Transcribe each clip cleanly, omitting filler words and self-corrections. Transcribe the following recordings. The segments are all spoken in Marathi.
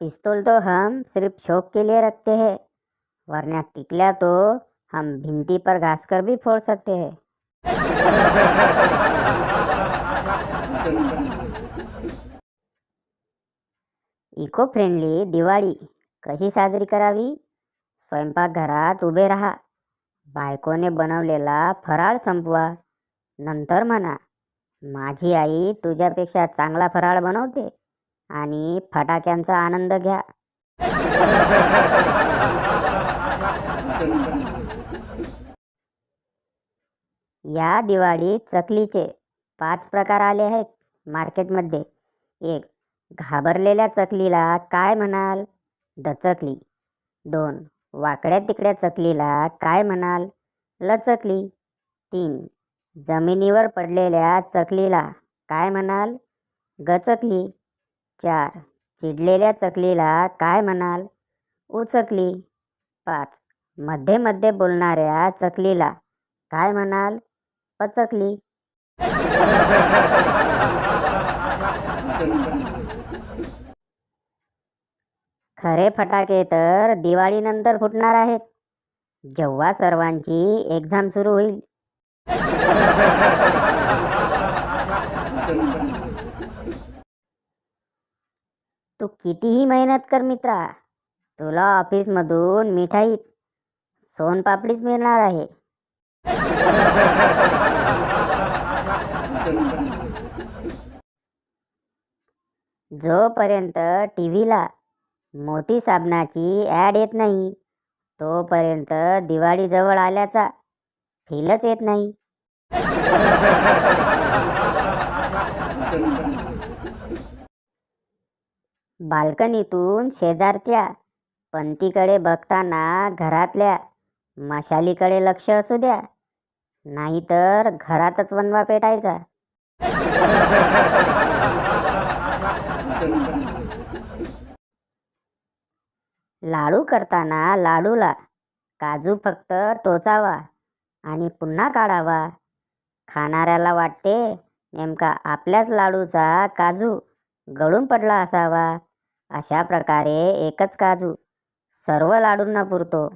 पिस्तौल तो हम सिर्फ शौक के लिए रखते हैं, वरना टिकलिया तो हम भिंती पर घास कर भी फोड़ सकते हैं। इको फ्रेंडली दिवाळी कशी साजरी करावी? स्वयंपाकघरात उभे राहा, बायकोने बनवलेला फराळ संपवा, नंतर म्हणा, माझी आई तुझ्यापेक्षा चांगला फराळ बनवते, आणि फटाक्यांचा आनंद घ्या. या दिवाळीत चकलीचे 5 प्रकार आले आहेत मार्केटमध्ये. 1. घाबरलेल्या चकलीला काय म्हणाल? दचकली. 2. वाकड्या तिकड्या चकलीला काय म्हणाल? लचकली. 3. जमिनीवर पडलेल्या चकलीला काय म्हणाल? गचकली. 4. चिडलेल्या चकलीला काय म्हणाल? उचकली. 5. मध्ये मध्ये बोलणाऱ्या चकलीला काय म्हणाल? पचकली. खरे फटाके तर दिवाळीनंतर फुटणार आहेत, जेव्हा सर्वांची एक्झाम सुरू होईल. तू कितीही मेहनत कर मित्रा, तुला ऑफिसमधून मिठाईत सोनपापडीच मिळणार आहे. जोपर्यंत टीव्हीला मोती साबणाची ॲड येत नाही, तोपर्यंत दिवाळी जवळ आल्याचा फीलच येत नाही. बाल्कनीतून शेजारच्या पंतीकडे बघताना घरातल्या मशालीकडे लक्ष असू द्या, नाहीतर घरातच वनवा पेटायचा. लाडू करताना लाडूला काजू फक्त टोचावा आणि पुन्हा काढावा. खाणाऱ्याला वाटते नेमका आपल्याच लाडूचा काजू गळून पडला असावा. अशा प्रकारे एकच काजू सर्व लाडूंना पुरतो.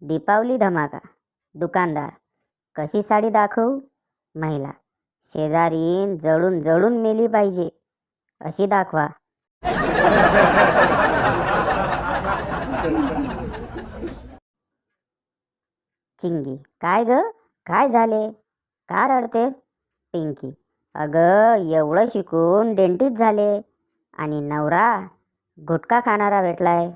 दीपावली धमाका. दुकानदार, कशी साडी दाखवू? महिला, शेजारीन जळून जळून मेली पाहिजे अशी दाखवा. चिंगी, काय ग, काय झाले, का रडतेस? पिंकी, अगं एवढं शिकून डेंटिस्ट झाले आणि नवरा गुटखा खाणारा भेटलाय.